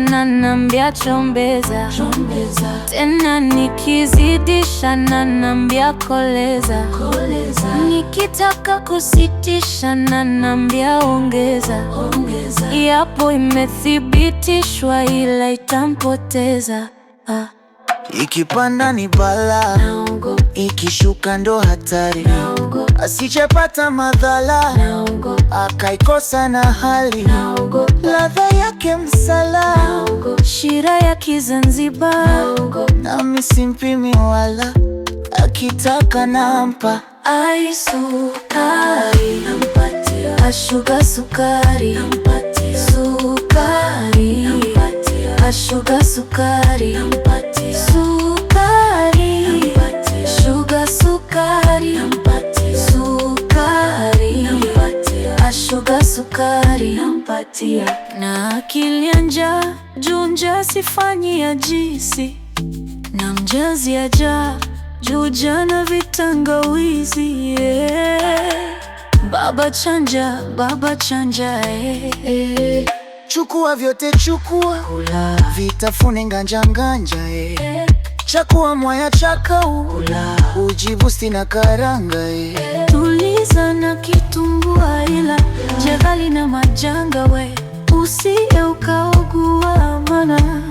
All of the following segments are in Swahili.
nanambia chombeza, tena nikizidisha nanambia koleza, nikitaka kusitisha nanambia ongeza, yapo imethibitishwa ila itampoteza. Ikipanda ni bala, ikishuka ndo hatari, asijepata madhara, akaikosa na hali, ladha yake msala, shira ya Kizanzibar, nami simpimi wala, akitaka nampa. ai sukari nampatia, ashuga sukari nampatia, sukari nampatia, ashuga sukari nampatia, sukari nampatia, shuga sukari nampatia, sukari nampatia, ashuga sukari nampatia. Na akili ya njaa junja sifanyi ya jisi, na mjazi aja juja na vitangawizi, baba chanja, Chukua vyote chukua, vitafune nganja nganja, chakua mwaya chakau, ujibusti na karanga, tuliza na kitumbua, ila jadhali na majanga we, usije ukaugua mana.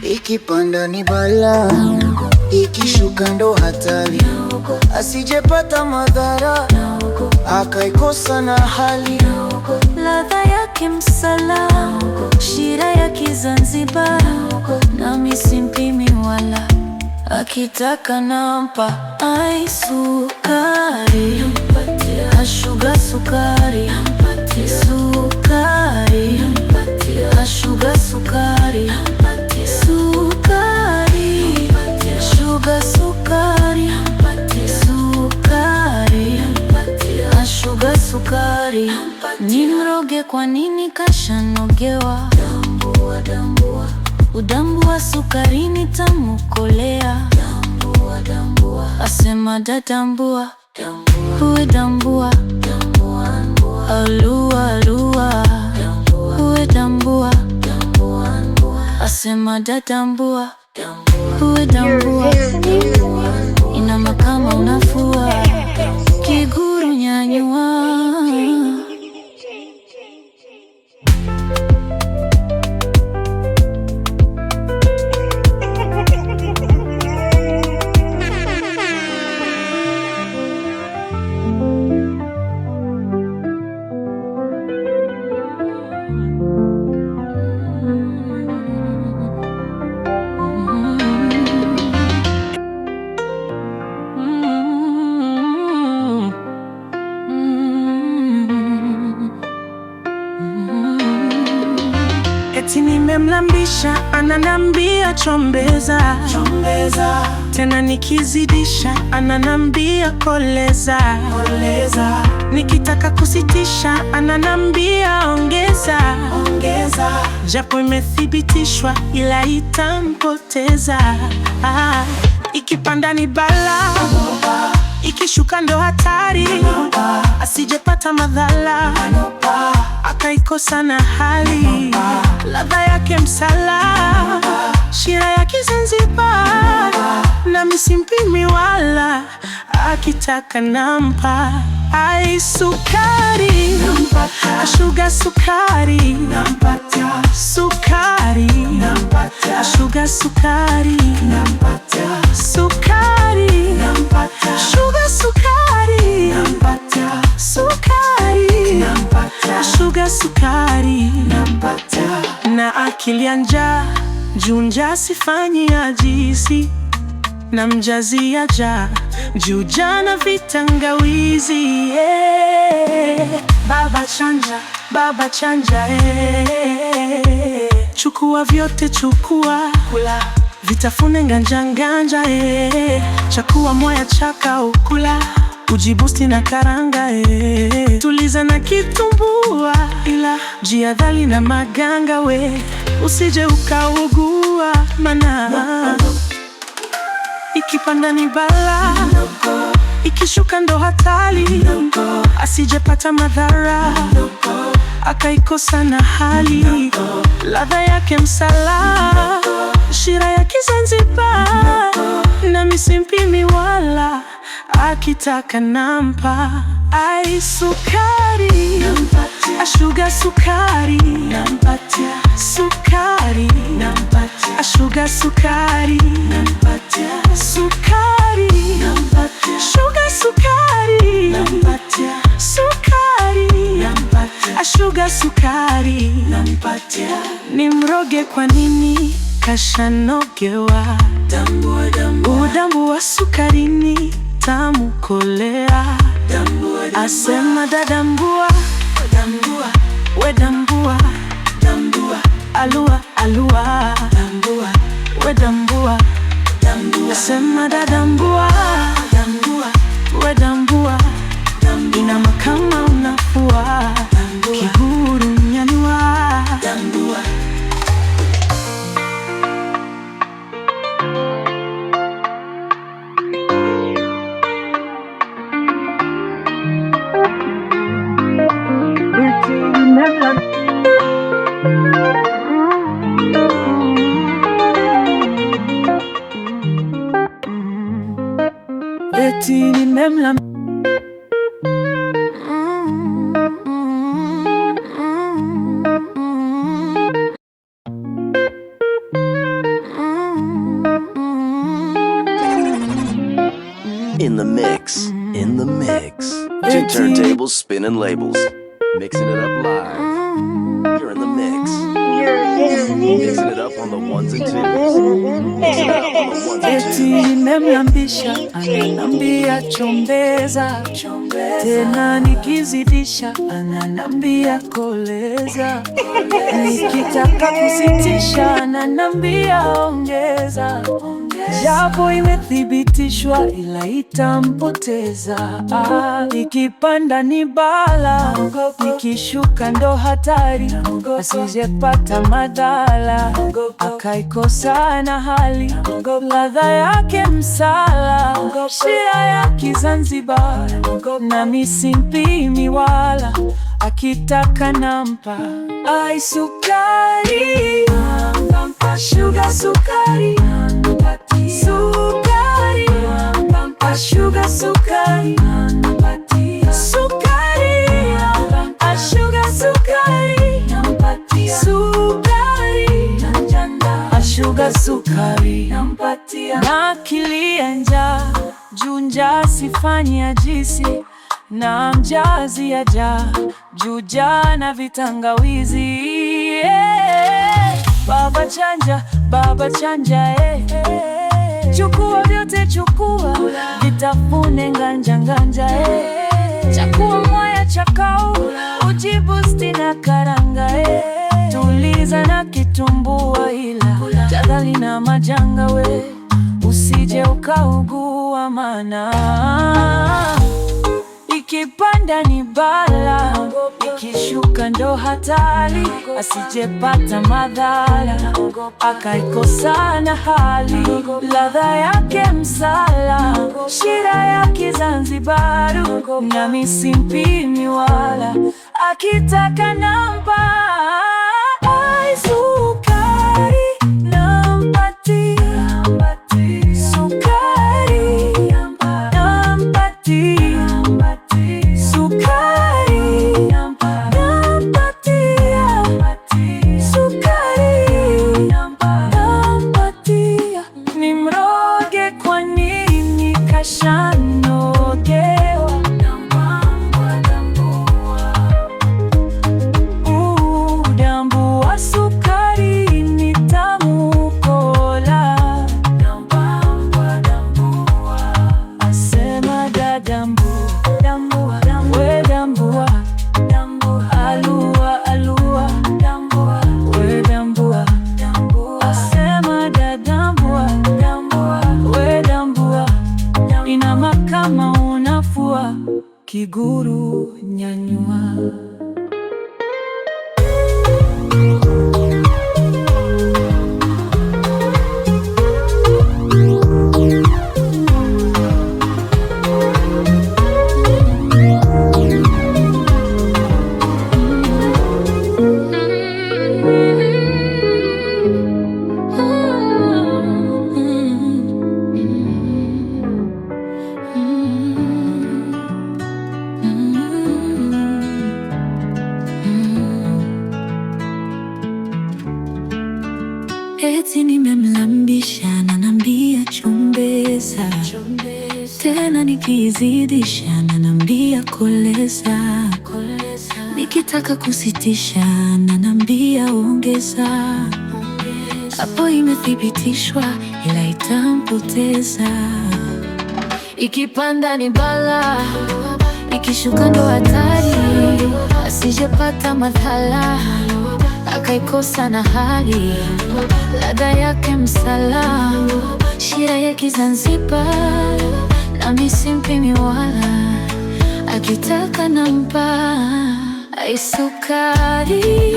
Ikipanda ni bala, ikishuka ndo hatari, asijepata madhara, akaikosa na hali, ladha yake msala, shira ya Kizanzibar, nami simpimi wala, akitaka nampa. ai sukari ashuga sukari, sukari ashuga sukari, sukari ashuga sukari, sukari ashuga sukari. Nimroge kwa nini kashanogewa, udambua sukarini tamukolea, asema dadambua, uwe dambua, alua alua, uwe dambua, asema dadambua, uwe dambua, inama kama unafua, kiguru nyanyua. Eti nimemlambisha ananambia chombeza, tena nikizidisha ananambia koleza, nikitaka kusitisha ananambia ongeza, japo imethibitishwa ila itampoteza. Ikipanda ni bala, ikishuka ndo hatari, asijepata madhara, akaikosa na hali, ladha yake msala, shira ya Kizanzibar, nami simpimi wala, akitaka nampa. ai sukari ashuga sukari, sukari ashuga sukari, sukari ashuga sukari, sukari ashuga sukari. Na akili ya njaa junja sifanyi ya jisi, na mjazi aja juja na vitangawizi, baba chanja, chukua vyote chukua, vitafune nganja nganja, chakua mwaya chaka ukula, ujibusti na karanga, tuliza na kitumbua, ila jiadhali na maganga we, usije ukaugua mana. Ikipanda ni bala, ikishuka ndo hatari, asijepata madhara, akaikosa na hali. Ladha yake msala, shira ya Kizanzibar, nami simpimi wala, akitaka nampa. Ai sukari, ashuga sukari, sukari, ashuga sukari, sukari, shuga sukari, sukari, ashuga sukari, nimroge kwa nini? Kashanogewa. Udambu wa sukarini tamu kolea. Asema dadambua, wedambua, alua, alua, wedambua. Asema dadambua, wedambua, inama kama unafua, kiguru nyanyua. Eti nimemla. In the mix, in the mix. Two turntables spinning labels, mixing it up live. You're in the mix. Mixing it up on the ones and twos. Mixing it up on the ones and twos. Eti nimemlambisha, ananambia chombeza, tena nikizidisha, ananambia koleza, nikitaka kusitisha, ananambia ongeza. Japo imethibitishwa ila itampoteza. Nikipanda ni bala, nikishuka ndo hatari, asijepata madhara, akaikosa na hali. Ladha yake msala, shira ya Kizanzibar, nami simpimi wala, akitaka nampa. Ai sukari, ashuga sukari, sukari, ashuga sukari, sukari, ashuga sukari, sukari, ashuga sukari, na kilia njaa, junja sifanyi ajisi, na mjazi aja, juja na vitangawizi. Baba chanja, baba chanja, chukua vyote chukua, vitafune nganja nganja, chakua mwaya chakau, ujibusti na karanga, tuliza na kitumbua, ila jadhali na majanga we, usije ukaugua mana. Ikipanda ni bala, ikishuka ndo hatari, asijepata madhara, akaikosa na hali. Ladha yake msala, shira ya Kizanzibar, nami simpimi wala, akitaka nampa. Ai sukari, nampatia, sukari, nampatia, sukari, nampatia, sukari, nampatia. Nimroge kwa nini? Kashanogewa. Udambu wa sukari ni tamu kola. Asema dadambu, wedambua, alua, alua, wedambua. Asema dadambua, wedambua, inama kama unafua, kiguru nyanyua. Tena nikizidisha ananiambia koleza. Nikitaka kusitisha ananiambia ongeza. Hapo imethibitishwa ila itampoteza. Ikipanda ni bala, ikishuka ndo hatari. Asijepata madhara akaikosa na hali. Ladha yake msala, shira ya Kizanzibar. Nami simpimi wala, akitaka nampa. Ai sukari,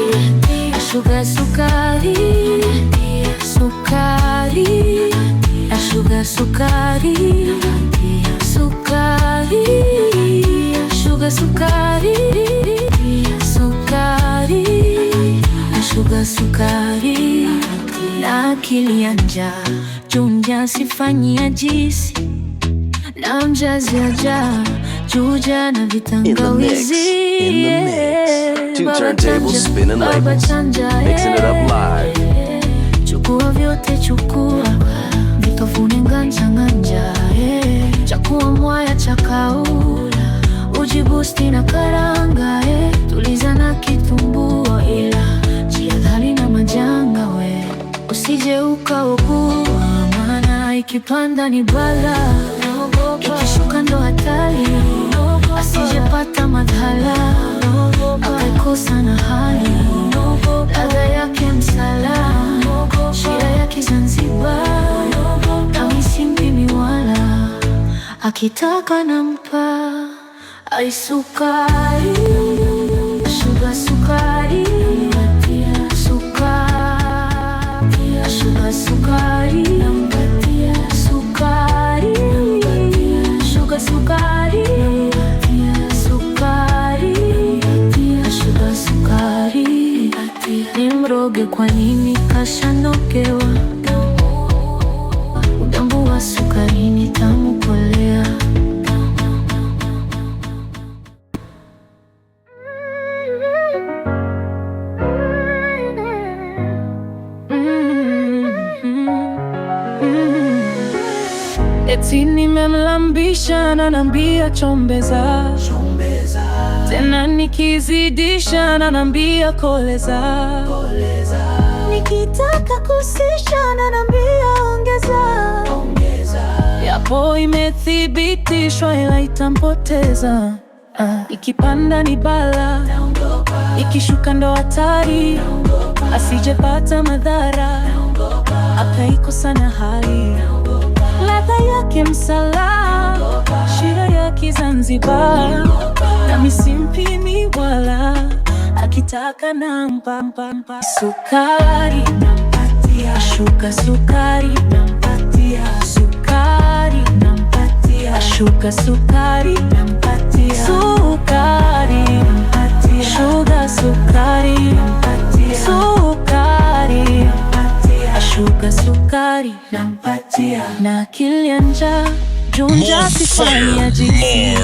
sugar sukari, sukari, sugar sukari, sukari, sugar sukari, sukari, sugar sukari. Na akili ya njaa, junja sifanyia jisi. Na mjazi aja, juja na vitangawizi. In the mix. 2 turntables spinning labels, mixing it up live. Chukua vyote chukua, vitofune nganja nganja. Chakua mwaya chakaula, ujibusti na karanga. Tuliza na kitumbua, ila jihadhari na majanga we. Usije ukaugua, maana ikipanda ni bala. Ikishuka ndo hatari, asijepata madhara akaikosa na hali. Ladha yake msala, shira ya Kizanzibar. Nami simpimi wala, akitaka nampa. Ai sukari, sugar sukari, sukari, sugar sukari, sukari, sugar sukari, sukari, sugar sukari. Nimroge kwa nini kashanogewa? Udambu wa sukari ni tamu kolea. Eti nimemlambisha ananiambia chombeza. Tena nikizidisha ananiambia koleza. Nikitaka kusisha ananiambia ongeza. Yapo imethibitishwa ila itampoteza. Ikipanda ni bala, ikishuka ndo hatari. Asijepata madhara akaikosa na hali. Ladha yake msala, shira ya Kizanzibar. Nami simpimi wala, akitaka nampa. Sukari nampatia, sugar sukari nampatia, sukari nampatia, sugar sukari nampatia, sukari nampatia, sugar sukari nampatia, sukari nampatia, sugar sukari nampatia. Na akili ya njaa, junja sifanyia jisi.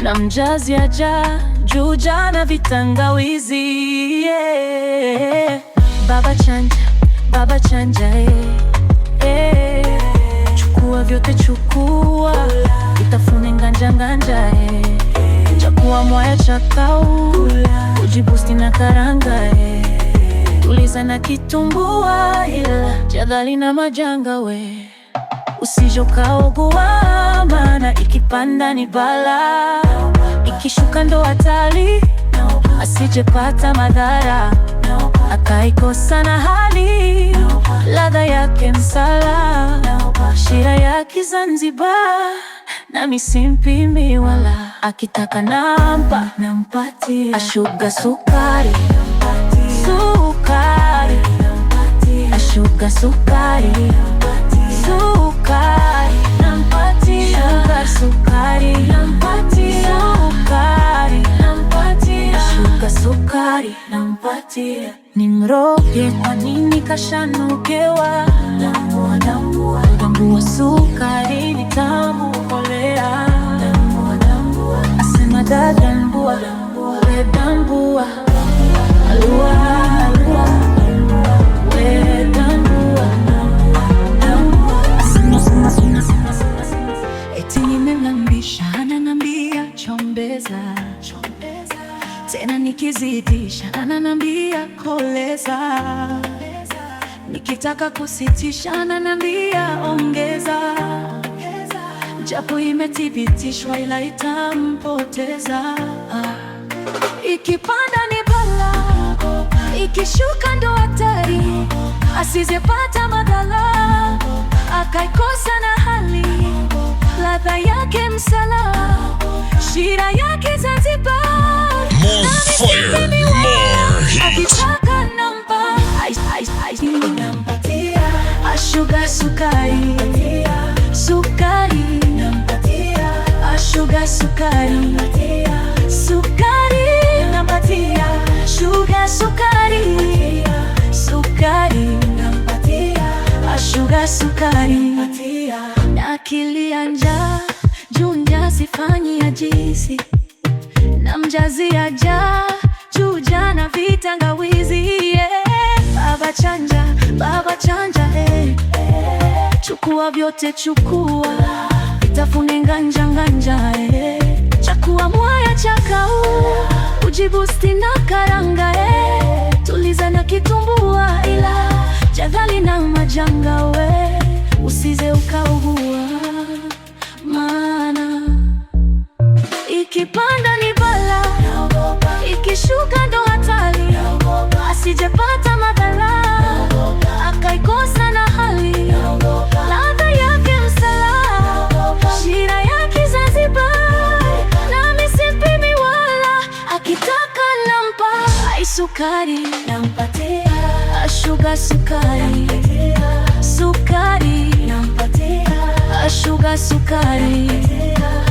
Na mjazi aja, juja na vitangawizi. Baba chanja, chukua vyote chukua, vitafune nganja nganja. Chakua mwaya chakaula, ujibusti na karanga. Tuliza na kitumbua, ila jihadhari na majanga we. Usije ukaugua, maana ikipanda ni bala. Ikishuka ndo hatari, asijepata madhara akaikosa na hali. Ladha yake msala, shira ya Kizanzibar. Nami simpimi wala, akitaka nampa nampatia. Sugar sukari, sukari, sugar sukari, sukari nampatia. Sugar sukari nampatia, sukari nampatia, sugar sukari nampatia. Nimroge kwa nini kashanogewa? Udambu wa sukari ni tamu kolea. Asema dada mbua, we dambua. Alua, alua, we dambua. nikizidisha ananiambia koleza, nikitaka kusitisha ananiambia ongeza. Japo imethibitishwa ila itampoteza. Ikipanda ni bala, ikishuka ndo hatari, asizepata madhara, akaikosa na hali, ladha yake msala, shira yake Zanzibar. More fire, more heat. Akitaka nampa nampatia, ashuga sukari, sukari nampatia, ashuga sukari, sukari nampatia, shuga sukari, sukari nampatia, ashuga sukari. Na akilia njaa, juu njaa sifanyi ajisi, namjazia jaa, juu jana vitangawizi, yeah. Baba chanja, chukua vyote chukua, tafune nganja nganja, chakua mwaya chakau, ujibusti na karanga, tuliza na kitumbua, ila jadhali na majanga, we usize ukaugua, maana ikipanda ni bala, ikishuka ndo hatari, asijepata madhara, akaikosa na hali, ladha yake msala, shira yake Zanzibar, nami simpimi wala, akitaka nampa sukari nampatia, ashuga sukari, sukari nampatia, ashuga sukari,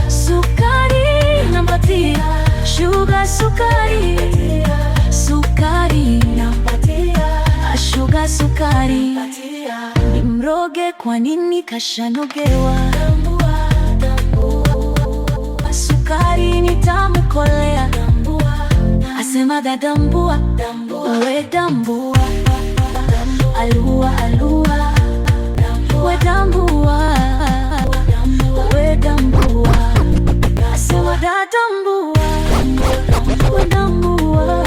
sukari nampatia, shuga sukari, sukari nampatia, ashuga sukari. Nimroge kwa nini kashanogewa, sukari ni tamu kolea, asema dadambua, we dambua, alua alua, we dambua, we dambua, asema dadambua, we dambua,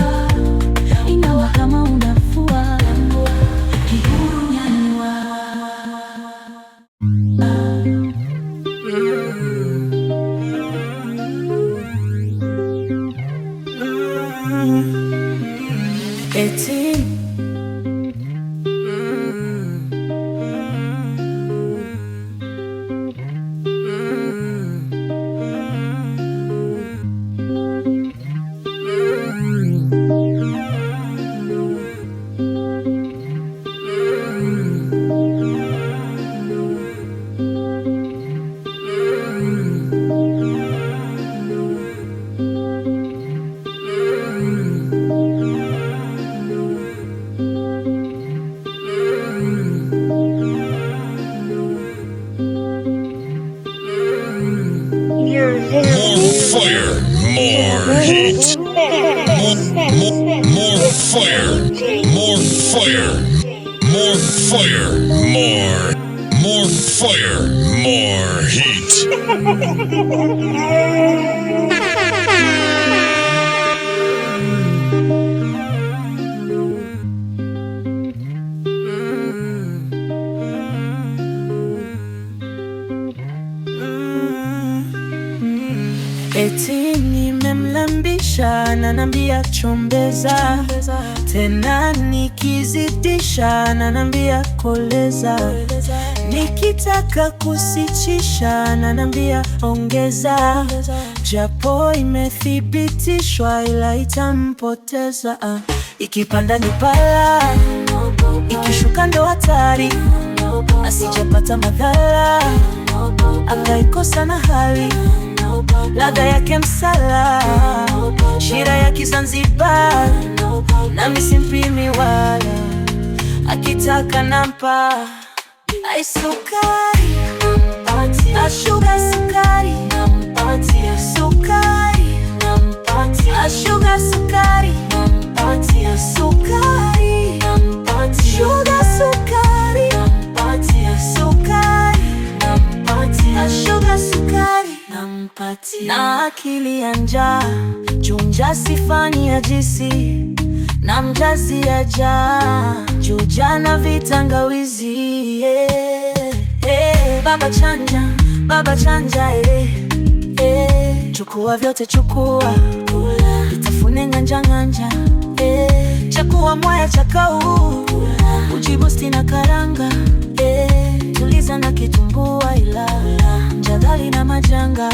inawa kama unafua, kihuru nyanyua. Fire, more heat. More fire, more fire, more fire, more fire, more heat. Eti nimemlambisha ananiambia chombeza, tena nikizidisha ananiambia koleza, nikitaka kusitisha ananiambia ongeza, japo imethibitishwa ila itampoteza. Ikipanda ni bala, ikishuka ndo hatari, asijepata madhara, akaikosa na hali, ladha yake msala, shira yake Zanzibar, nami simpimi wala, akitaka nampa sukari, ashuga sukari, sukari, ashuga sukari, sukari, shuga sukari, sukari, ashuga sukari, nampa na akili ya njaa, chunja sifanyi ajisi na mjazi ajaa, chuja na vitangawizi, Baba chanja, baba chanja, chukua vyote chukua, vitafune nganja nganja, chakua mwaya chakau, ujibusti na karanga, tuliza na kitumbua, ila jadhali na majanga,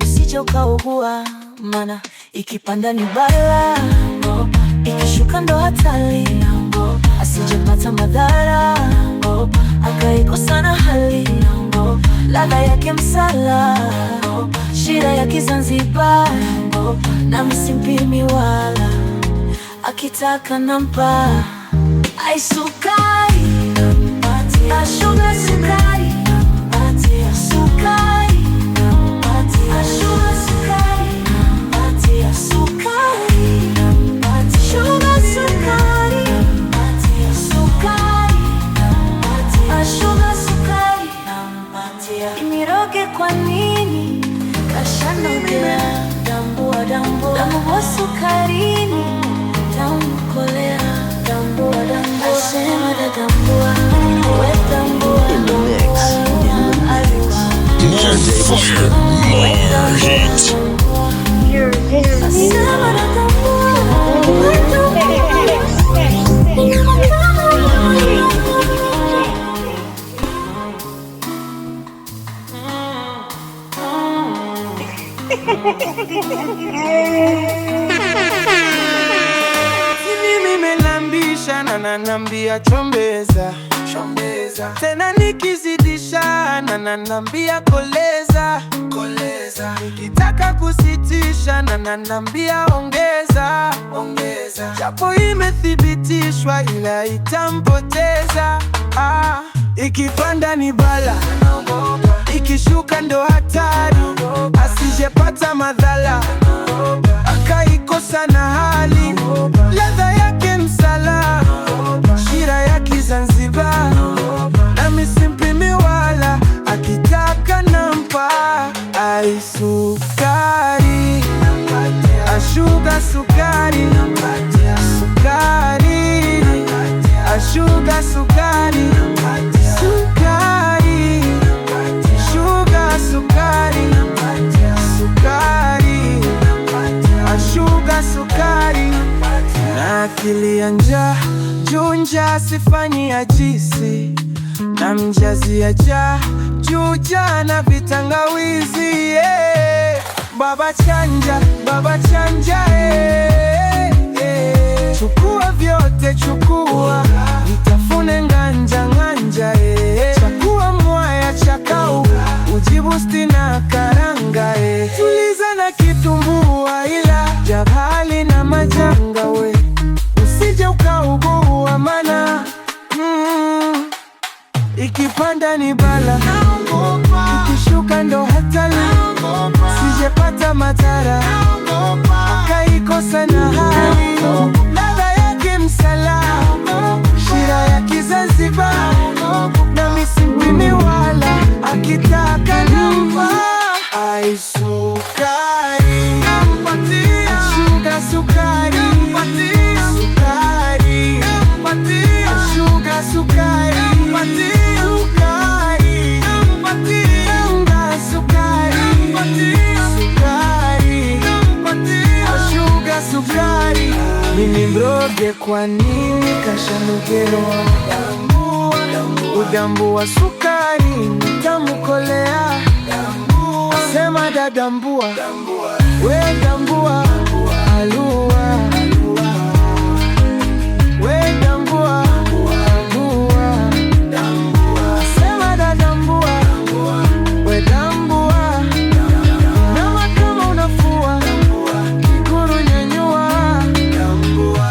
usije ukaugua, mana ikipanda ni bala, ikishuka ndo hatari, asijepata madhara, akaikosa na hali, ladha yake msala, shira ya Kizanzibar, na msipimi wala, akitaka nampa, ai sukari, ashuga sukari, sukari, ashuga sukari, sukari, sugar sukari, sukari, ashuga sukari, imiroge kwa nini kashanogea, dambua dambua, dambua sukarini, tamkolea, dambua dambua, asema da dambua, we dambua, In the mix, More fire, more heat. asema da dambua, we dambua. Nimelambisha na nanambia chombeza, chombeza. Tena nikizidisha na nanambia koleza, koleza. Nikitaka kusitisha na nanambia ongeza, ongeza. Japo imethibitishwa ila itampoteza, ikipanda ni bala, ikishuka ndo hatari, asijepata madhara, akaikosa na hali, ladha yake msala, shira ya Kizanzibar, na misimpimi wala, akitaka nampa, ai sukari, ashuga sukari, sukari, ashuga sukari, sukari, sugar sukari, sukari, ashuga sukari, na akili ya njaa, junja sifanyi ajisi, na mjazi aja, chuja na vitangawizi, baba chanja, baba chanja, chukua vyote chukua, vitafune nganja nganja, chakua mwaya chakau, ujibusti na karanga, tuliza na kitumbua, ila jahali na majanga, usije ukaugua, mana ikipanda ni bala, ikishuka ndo hatari, sijepata madhara, akaikosa na hali, ladha yake msala, shira ya Kizanzibar, na misimpimi wala, akitaka nampa, ai sukari, ashuga sukari, sukari, ashuga sukari, sukari, unga sukari, sukari, ashuga sukari, mimi mroge kwa nini kashanugewa, udambua sukari, nitamkolea, asema da dambua, we dambua, alua, we dambua, alua, asema da dambua, we dambua, nama kama unafua, kikuru nyanyua, dambua.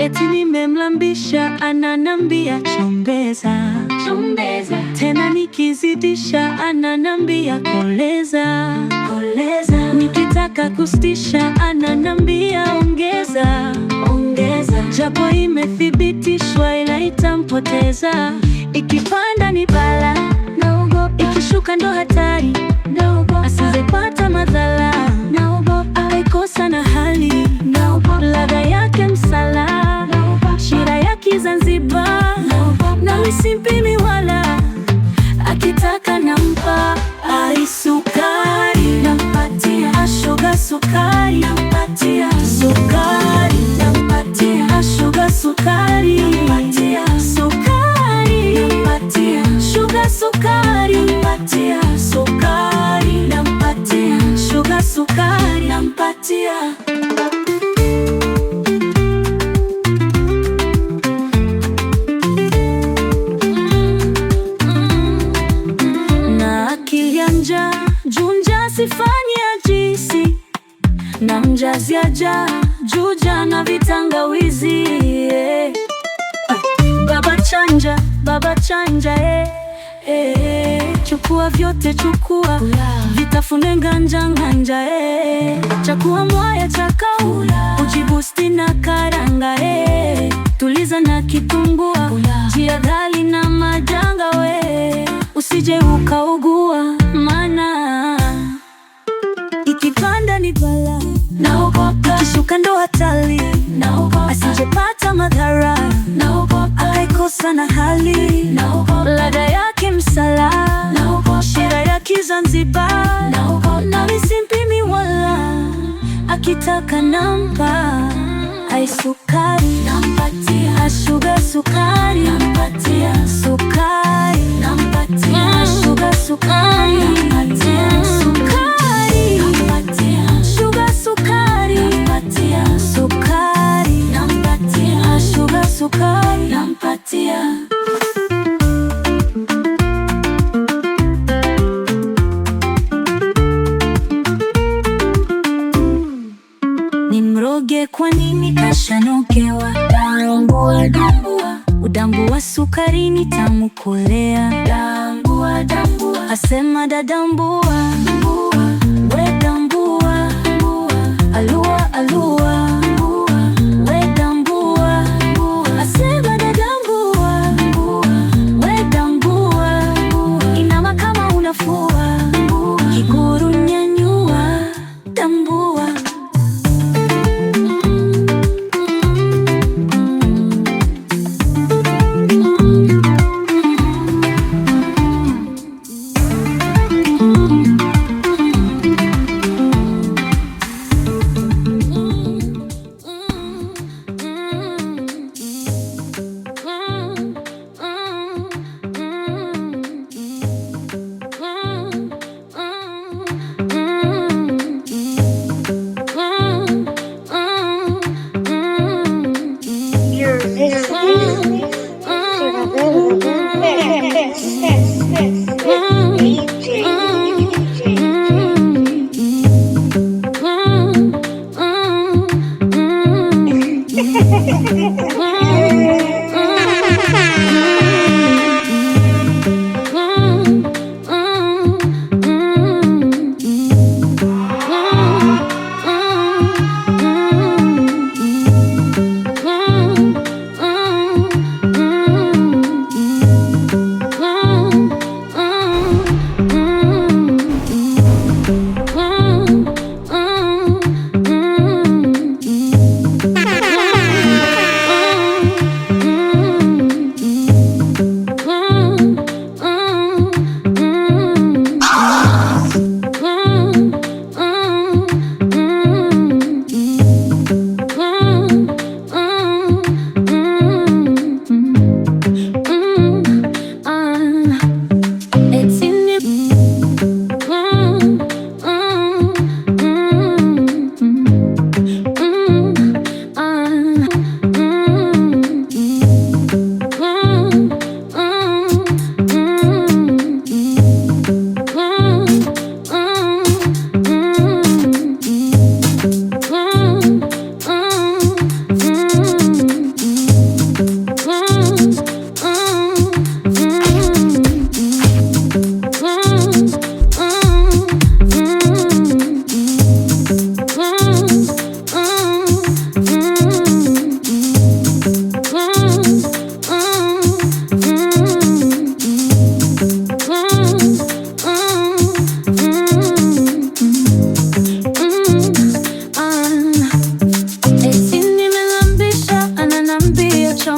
eti nimemlambisha, ananambia chombeza, chombeza. Tena nikizidisha, ananambia koleza, koleza. Nikitaka kustisha, ananambia ongeza, ongeza. Japo imethibitishwa ila itampoteza. Ikipanda ni bala, naogopa. Ikishuka ndo hatari, naogopa. Asizepata madhara, naogopa. Akaikosa na hali, naogopa. Ladha yake msala, naogopa. Shira ya Kizanzibar, naogopa. Na misimpimi wala, akitaka nampa. Ai sukari, nampatia. Ashoga sukari, nampatia. Sukari, nampatia. Ashoga sukari, nampatia. Sukari, nampatia. Shuga sukari, nampatia. Sukari, nampatia. Shuga sukari, nampatia. Na akili ya njaa, junja sifanye ajisi. Na mjazi aja, juja na vitangawizi, yeah. Baba chanja, chukua vyote chukua, vitafune nganja nganja, chakua mwaya chakau, ujibusti na karanga, tuliza na kitungua, jiadhali na majanga, usije ukaugua, mana ikipanda ni bala, naogopa. Ikishuka ndo hatari, naogopa. Asijepata madhara, naogopa. Akaikosa na hali, naogopa. Ladha yake msala, naogopa. Shira ya Kizanzibar, naogopa. Na misimpimi wala, akitaka nampa. Ai sukari, nampatia. Ashuga sukari, nampatia. Sukari, nampatia. Ashuga sukari, nampatia. Sukari, nampatia. Shuga sukari, nampatia. Sukari, nampatia. Shuga sukari, nampatia. Nimroge kwa nini kashanokewa? Dambua, dambua. Udambu wa sukari ni tamu kolea. Dambua, dambua. Asema dadambua, we dambua, alua, alua, we dambua. Asema dadambua, we dambua. Inama kama unafua, kiguru nyanyua, dambua.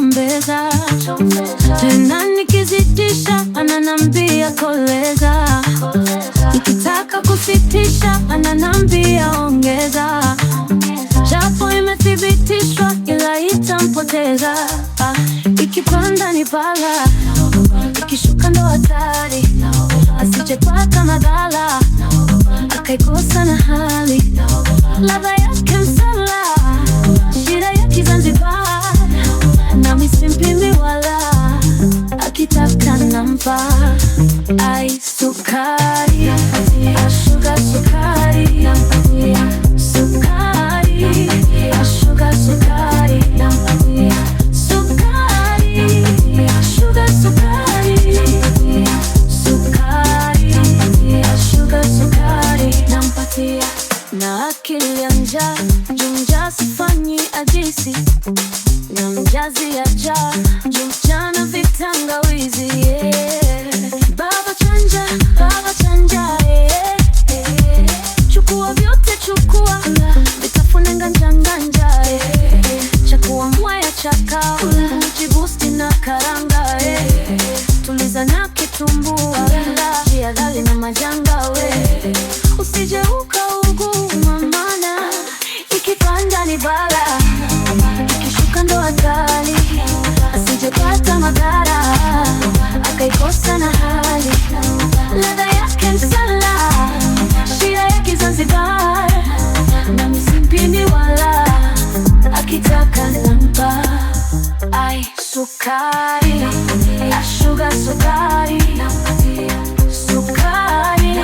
chombeza. Tena nikizidisha ananambia koleza, nikitaka kusitisha ananambia ongeza. Japo imethibitishwa ila itampoteza. Ikipanda ni bala, ikishuka ndo hatari, asijepata madhara akaikosa na hali. Ladha yake msala, shida ya Kizanzibar, nami simpimi wala, akitaka nampa. Ai sukari, ashuga sukari, sukari, ashuga sukari, sukari, ashuga sukari, sukari, ashuga sukari, nampatia. Na akili ya njaa, junja sifanyi ajisi, na mjazi ya jaa, jumchana vitangawizi, Baba chanja, chukua vyote chukua, vitafune nganja nganja, chakua mwaya chakao, jibusti na karanga, tuliza na kitumbua, jiadhali na majanga, usije ukaugua mana, ikipanda ni bala, ikishuka ndo hatari, asijepata madhara akaikosa na hali. Ladha yake msala, shida ya Kizanzibar, na msimpini wala, akitaka nampa. Ai sukari, ashuga sukari, sukari,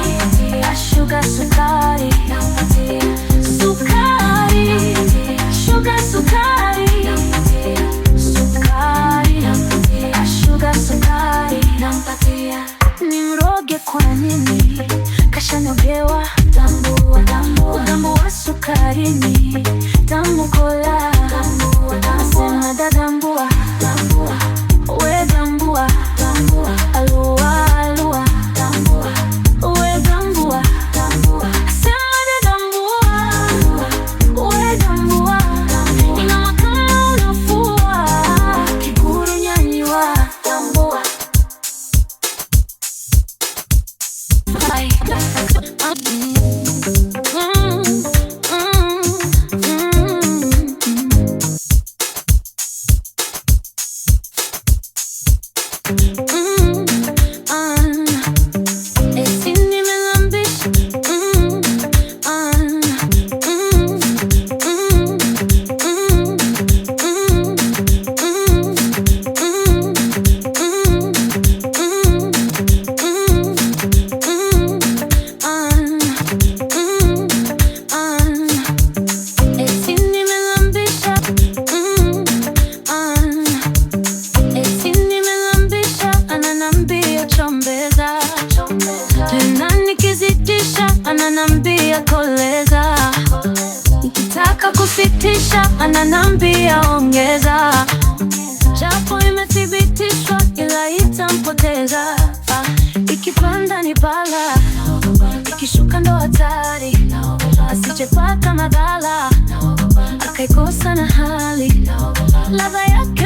ashuga sukari, sukari, ashuga sukari, sukari, ashuga sukari, nampatia. Nimroge kwa nini? Kashanogewa, tambua, udambua sukarini, tamu kola, asema dadambua, we dambua, alua alua, we dambua, asema dadambua, we dambua, ina makala unafua, kiguru nyanyua, dambua. Tena nikizidisha ananambia koleza, nikitaka kusitisha ananambia ongeza. Japo imethibitishwa ila itampoteza. Ikipanda ni bala, ikishuka ndo hatari, asijepata madhara akaikosa na hali. Ladha yake